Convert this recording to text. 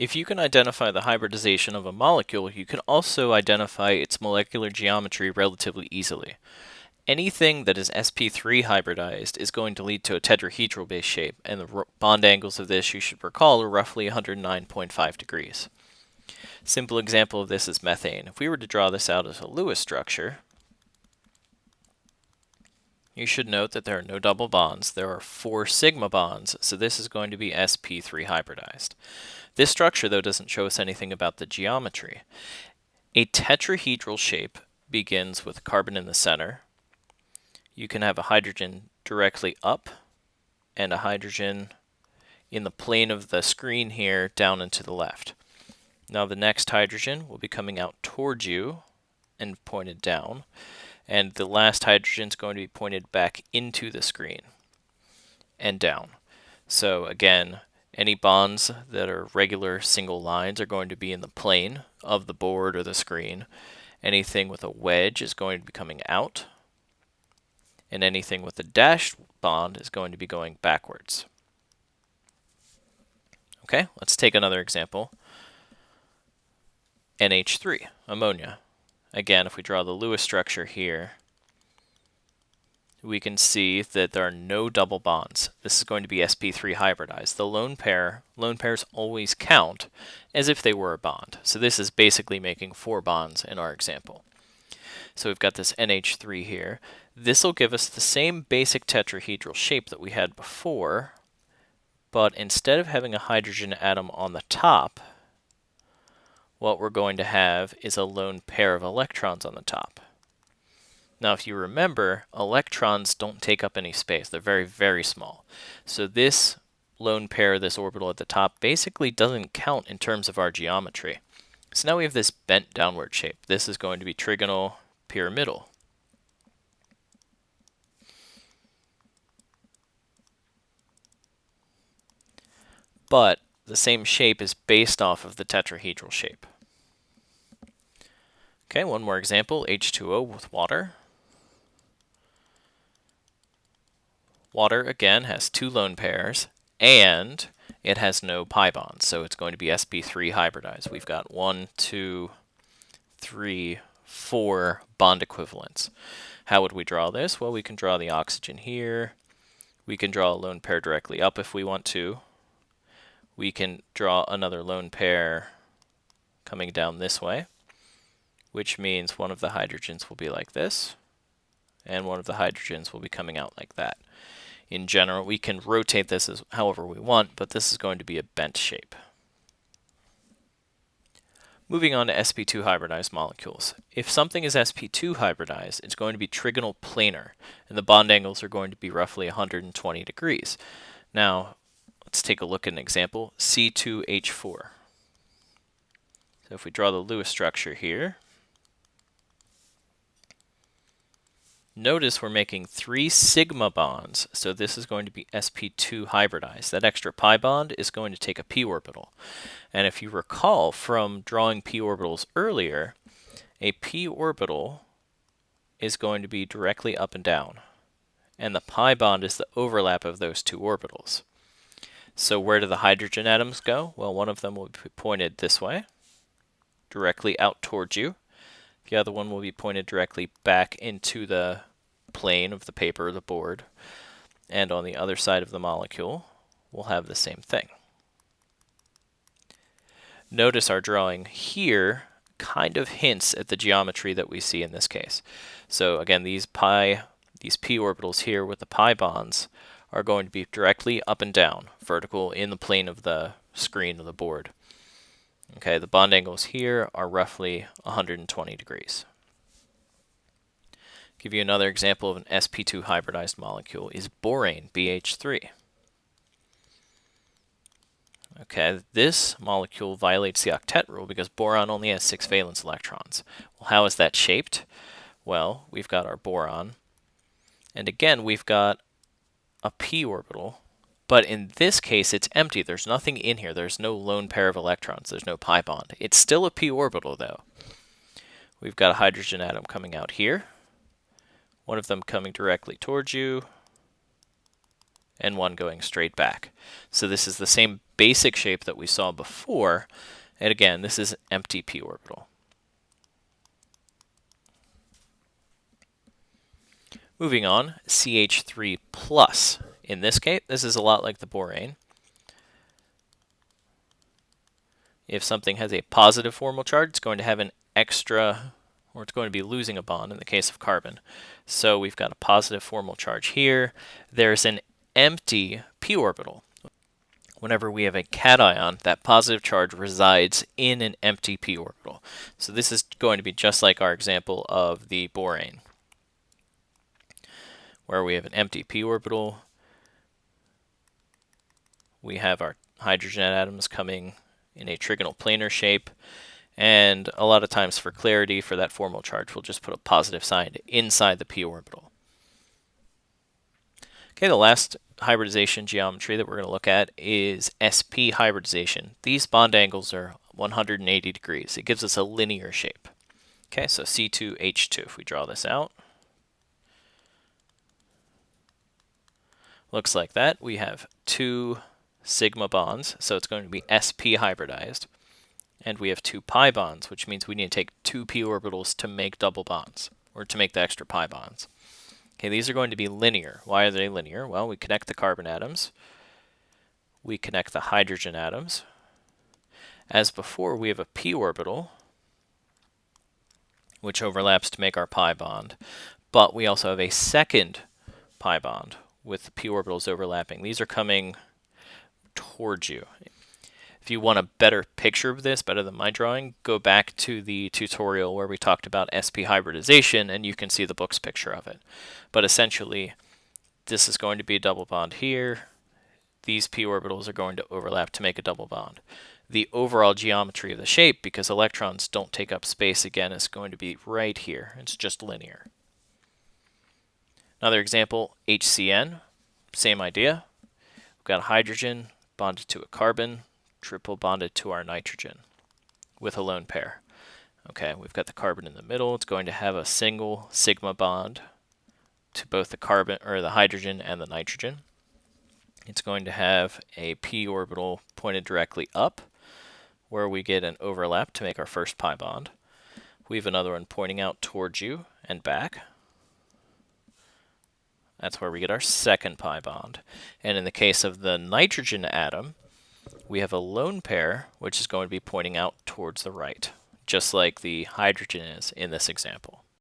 If you can identify the hybridization of a molecule, you can also identify its molecular geometry relatively easily. Anything that is sp3 hybridized is going to lead to a tetrahedral base shape, and the bond angles of this, you should recall, are roughly 109.5 degrees. Simple example of this is methane. If we were to draw this out as a Lewis structure, you should note that there are no double bonds. There are 4 sigma bonds, so this is going to be sp3 hybridized. This structure, though, doesn't show us anything about the geometry. A tetrahedral shape begins with carbon in the center. You can have a hydrogen directly up and a hydrogen in the plane of the screen here down and to the left. Now the next hydrogen will be coming out towards you and pointed down, and the last hydrogen is going to be pointed back into the screen and down. So again, any bonds that are regular single lines are going to be in the plane of the board or the screen. Anything with a wedge is going to be coming out, and anything with a dashed bond is going to be going backwards. Okay, let's take another example. NH3, ammonia. Again, if we draw the Lewis structure here, we can see that there are no double bonds. This is going to be sp3 hybridized. The lone pairs always count as if they were a bond. So this is basically making 4 bonds in our example. So we've got this NH3 here. This will give us the same basic tetrahedral shape that we had before, but instead of having a hydrogen atom on the top, what we're going to have is a lone pair of electrons on the top. Now, if you remember, electrons don't take up any space. They're very, very small. So this lone pair, this orbital at the top, basically doesn't count in terms of our geometry. So now we have this bent downward shape. This is going to be trigonal pyramidal. But the same shape is based off of the tetrahedral shape. Okay, one more example, H2O with water. Water, again, has 2 lone pairs, and it has no pi bonds, so it's going to be sp3 hybridized. We've got 1, 2, 3, 4 bond equivalents. How would we draw this? Well, we can draw the oxygen here. We can draw a lone pair directly up if we want to. We can draw another lone pair coming down this way, which means one of the hydrogens will be like this, and one of the hydrogens will be coming out like that. In general, we can rotate this as however we want, but this is going to be a bent shape. Moving on to sp2 hybridized molecules. If something is sp2 hybridized, it's going to be trigonal planar, and the bond angles are going to be roughly 120 degrees. Now, let's take a look at an example, C2H4. So if we draw the Lewis structure here, notice we're making 3 sigma bonds, so this is going to be sp2 hybridized. That extra pi bond is going to take a p orbital. And if you recall from drawing p orbitals earlier, a p orbital is going to be directly up and down. And the pi bond is the overlap of those 2 orbitals. So where do the hydrogen atoms go? Well, one of them will be pointed this way, directly out towards you. The other one will be pointed directly back into the plane of the paper or the board. And on the other side of the molecule, we'll have the same thing. Notice our drawing here kind of hints at the geometry that we see in this case. So again, these p orbitals here with the pi bonds are going to be directly up and down, vertical in the plane of the screen of the board. Okay, the bond angles here are roughly 120 degrees. Give you another example of an sp2 hybridized molecule is borane, BH3. Okay, this molecule violates the octet rule because boron only has 6 valence electrons. Well, how is that shaped? Well, we've got our boron, and again, we've got a p orbital, but in this case, it's empty. There's nothing in here. There's no lone pair of electrons. There's no pi bond. It's still a p orbital, though. We've got a hydrogen atom coming out here, one of them coming directly towards you, and one going straight back. So this is the same basic shape that we saw before. And again, this is an empty p orbital. Moving on, CH3 plus. In this case, this is a lot like the borane. If something has a positive formal charge, it's going to have an extra, or it's going to be losing a bond in the case of carbon. So we've got a positive formal charge here. There's an empty p orbital. Whenever we have a cation, that positive charge resides in an empty p orbital. So this is going to be just like our example of the borane, where we have an empty p orbital. We have our hydrogen atoms coming in a trigonal planar shape, and a lot of times for clarity for that formal charge, we'll just put a positive sign inside the p orbital. Okay, the last hybridization geometry that we're going to look at is sp hybridization. These bond angles are 180 degrees. It gives us a linear shape. Okay, so C2H2, if we draw this out, looks like that. We have two sigma bonds, so it's going to be sp hybridized. And we have two pi bonds, which means we need to take two p orbitals to make double bonds, or to make the extra pi bonds. Okay, these are going to be linear. Why are they linear? Well, we connect the carbon atoms. We connect the hydrogen atoms. As before, we have a p orbital, which overlaps to make our pi bond. But we also have a second pi bond with the p orbitals overlapping. These are coming towards you. If you want a better picture of this, better than my drawing, go back to the tutorial where we talked about sp hybridization, and you can see the book's picture of it. But essentially, this is going to be a double bond here. These p orbitals are going to overlap to make a double bond. The overall geometry of the shape, because electrons don't take up space again, is going to be right here. It's just linear. Another example, HCN, same idea. We've got a hydrogen bonded to a carbon, triple bonded to our nitrogen with a lone pair. Okay, we've got the carbon in the middle. It's going to have a single sigma bond to both the carbon or the hydrogen and the nitrogen. It's going to have a p orbital pointed directly up, where we get an overlap to make our first pi bond. We have another one pointing out towards you and back. That's where we get our second pi bond. And in the case of the nitrogen atom, we have a lone pair, which is going to be pointing out towards the right, just like the hydrogen is in this example.